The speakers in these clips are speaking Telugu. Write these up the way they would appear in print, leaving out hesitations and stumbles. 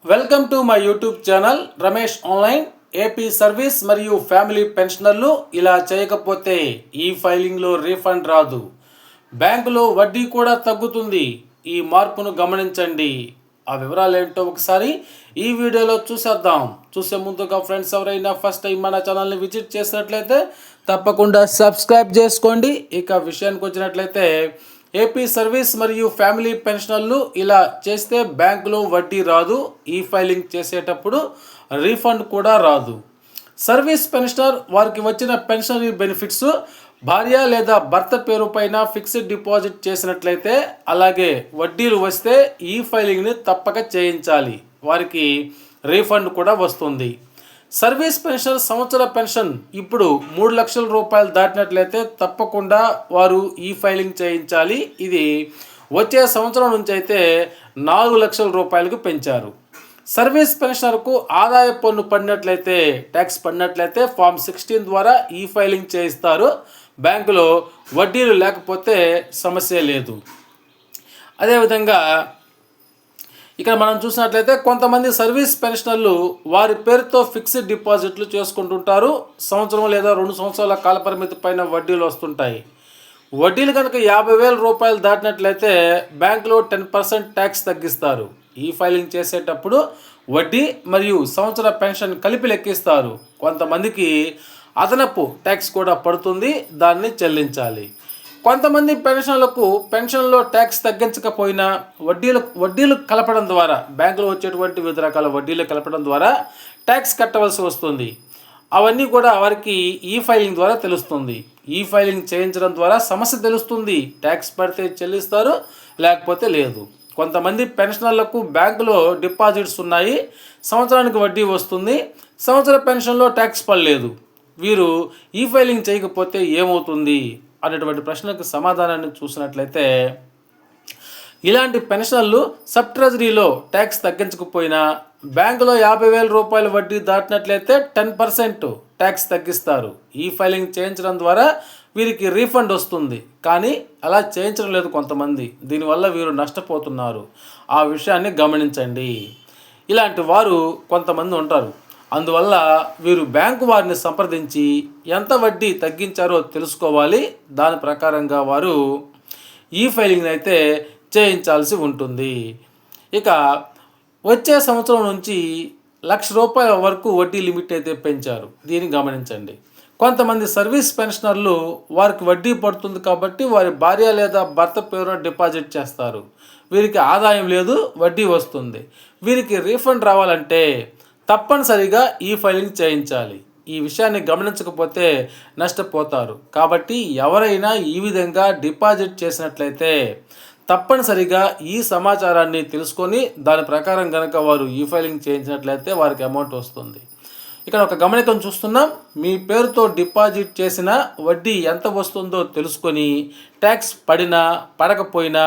Welcome to my YouTube channel Ramesh online. AP service మరియు ఫ్యామిలీ పెన్షనర్లు ఇలా చేయకపోతే ఈ ఫైలింగ్లో రీఫండ్ రాదు, బ్యాంకులో వడ్డీ కూడా తగ్గుతుంది. ఈ మార్పును గమనించండి. ఆ వివరాలు ఏంటో ఒకసారి ఈ వీడియోలో చూసేద్దాం. చూసే ముందుగా ఫ్రెండ్స్ ఎవరైనా ఫస్ట్ టైం మన ఛానల్ని విజిట్ చేసినట్లయితే తప్పకుండా సబ్స్క్రైబ్ చేసుకోండి. ఇక విషయానికి వచ్చినట్లయితే ఏపీ సర్వీస్ మరియు ఫ్యామిలీ పెన్షనర్లు ఇలా చేస్తే బ్యాంకులో వడ్డీ రాదు, ఈ ఫైలింగ్ చేసేటప్పుడు రీఫండ్ కూడా రాదు. సర్వీస్ పెన్షనర్ వారికి వచ్చిన పెన్షనరీ బెనిఫిట్స్ భార్య లేదా భర్త పేరు పైన ఫిక్స్డ్ డిపాజిట్ చేసినట్లయితే, అలాగే వడ్డీలు వస్తే ఈ ఫైలింగ్ని తప్పక చేయించాలి. వారికి రీఫండ్ కూడా వస్తుంది. సర్వీస్ పెన్షన్ సంవత్సర పెన్షన్ ఇప్పుడు 3 లక్షల రూపాయలు దాటినట్లయితే తప్పకుండా వారు ఈ ఫైలింగ్ చేయించాలి. ఇది వచ్చే సంవత్సరం నుంచి అయితే 4 లక్షల రూపాయలకు పెంచారు. సర్వీస్ పెన్షనర్కు ఆదాయ పన్ను పడినట్లయితే, ట్యాక్స్ పడినట్లయితే ఫామ్ 16 ద్వారా ఈ ఫైలింగ్ చేయిస్తారు. బ్యాంకులో వడ్డీలు లేకపోతే సమస్య లేదు. అదేవిధంగా ఇక్కడ మనం చూసినట్లయితే కొంతమంది సర్వీస్ పెన్షనర్లు వారి పేరుతో ఫిక్స్డ్ డిపాజిట్లు చేసుకుంటుంటారు. సంవత్సరం లేదా 2 సంవత్సరాల కాలపరిమితి పైన వడ్డీలు వస్తుంటాయి. వడ్డీలు కనుక 50,000 రూపాయలు దాటినట్లయితే బ్యాంకులో 10% ట్యాక్స్ తగ్గిస్తారు. ఈ ఫైలింగ్ చేసేటప్పుడు వడ్డీ మరియు సంవత్సర పెన్షన్ కలిపి లెక్కిస్తారు. కొంతమందికి అదనపు ట్యాక్స్ కూడా పడుతుంది, దాన్ని చెల్లించాలి. కొంతమంది పెన్షన్లకు పెన్షన్లో ట్యాక్స్ తగ్గించకపోయినా వడ్డీలు కలపడం ద్వారా, బ్యాంకులో వచ్చేటువంటి వివిధ రకాల వడ్డీలు కలపడం ద్వారా ట్యాక్స్ కట్టవలసి వస్తుంది. అవన్నీ కూడా వారికి ఈ ఫైలింగ్ ద్వారా తెలుస్తుంది. ఈ ఫైలింగ్ చేయించడం ద్వారా సమస్య తెలుస్తుంది. ట్యాక్స్ పడితే చెల్లిస్తారు, లేకపోతే లేదు. కొంతమంది పెన్షనర్లకు బ్యాంకులో డిపాజిట్స్ ఉన్నాయి, సంవత్సరానికి వడ్డీ వస్తుంది, సంవత్సర పెన్షన్లో ట్యాక్స్ పడలేదు. వీరు ఈ ఫైలింగ్ చేయకపోతే ఏమవుతుంది అనేటువంటి ప్రశ్నకు సమాధానాన్ని చూసినట్లయితే, ఇలాంటి పెన్షనర్లు సబ్ ట్రెజరీలో ట్యాక్స్ తగ్గించకపోయినా బ్యాంకులో 50,000 రూపాయల వడ్డీ దాటినట్లయితే 10% ట్యాక్స్ తగ్గిస్తారు. ఈ ఫైలింగ్ చేయించడం ద్వారా వీరికి రీఫండ్ వస్తుంది. కానీ అలా చేయించడం లేదు కొంతమంది. దీనివల్ల వీరు నష్టపోతున్నారు. ఆ విషయాన్ని గమనించండి. ఇలాంటి వారు కొంతమంది ఉంటారు. అందువల్ల వీరు బ్యాంకు వారిని సంప్రదించి ఎంత వడ్డీ తగ్గించారో తెలుసుకోవాలి. దాని ప్రకారంగా వారు ఈ ఫైలింగ్ని అయితే చేయించాల్సి ఉంటుంది. ఇక వచ్చే సంవత్సరం నుంచి 1,00,000 రూపాయల వరకు వడ్డీ లిమిట్ అయితే పెంచారు. దీన్ని గమనించండి. కొంతమంది సర్వీస్ పెన్షనర్లు వారికి వడ్డీ పడుతుంది కాబట్టి వారి భార్య లేదా భర్త పేరున డిపాజిట్ చేస్తారు. వీరికి ఆదాయం లేదు, వడ్డీ వస్తుంది. వీరికి రీఫండ్ రావాలంటే తప్పనిసరిగా ఈ ఫైలింగ్ చేయించాలి. ఈ విషయాన్ని గమనించకపోతే నష్టపోతారు. కాబట్టి ఎవరైనా ఈ విధంగా డిపాజిట్ చేసినట్లయితే తప్పనిసరిగా ఈ సమాచారాన్ని తెలుసుకొని దాని ప్రకారం కనుక వారు ఈ ఫైలింగ్ చేయించినట్లయితే వారికి అమౌంట్ వస్తుంది. ఇక్కడ ఒక గమనికను చూస్తున్నాం. మీ పేరుతో డిపాజిట్ చేసిన వడ్డీ ఎంత వస్తుందో తెలుసుకొని ట్యాక్స్ పడినా పడకపోయినా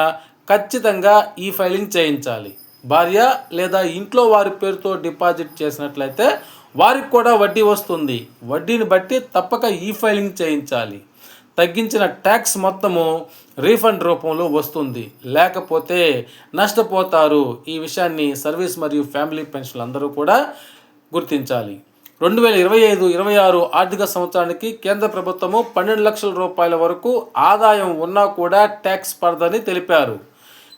ఖచ్చితంగా ఈ ఫైలింగ్ చేయించాలి. భార్య లేదా ఇంట్లో వారి పేరుతో డిపాజిట్ చేసినట్లయితే వారికి కూడా వడ్డీ వస్తుంది. వడ్డీని బట్టి తప్పక ఈ ఫైలింగ్ చేయించాలి. తగ్గించిన ట్యాక్స్ మొత్తము రీఫండ్ రూపంలో వస్తుంది, లేకపోతే నష్టపోతారు. ఈ విషయాన్ని సర్వీస్ మరియు ఫ్యామిలీ పెన్షన్లు అందరూ కూడా గుర్తించాలి. 2025-26 ఆర్థిక సంవత్సరానికి కేంద్ర ప్రభుత్వము 12 లక్షల రూపాయల వరకు ఆదాయం ఉన్నా కూడా ట్యాక్స్ పడదని తెలిపారు.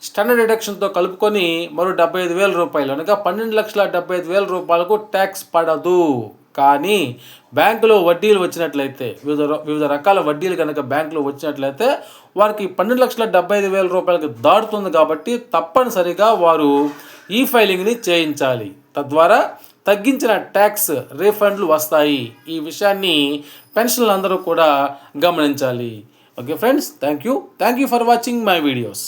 స్టాండర్డ్ డిడక్షన్తో కలుపుకొని మరో 75,000 రూపాయలు అనగా 12,75,000 రూపాయలకు ట్యాక్స్ పడదు. కానీ బ్యాంకులో వడ్డీలు వచ్చినట్లయితే, వివిధ రకాల వడ్డీలు కనుక బ్యాంకులో వచ్చినట్లయితే వారికి 12,75,000 రూపాయలకు దాటుతుంది. కాబట్టి తప్పనిసరిగా వారు ఈ ఫైలింగ్ని చేయించాలి. తద్వారా తగ్గించిన ట్యాక్స్ రీఫండ్లు వస్తాయి. ఈ విషయాన్ని పెన్షన్లు అందరూ కూడా గమనించాలి. Okay friends, thank you for watching my videos.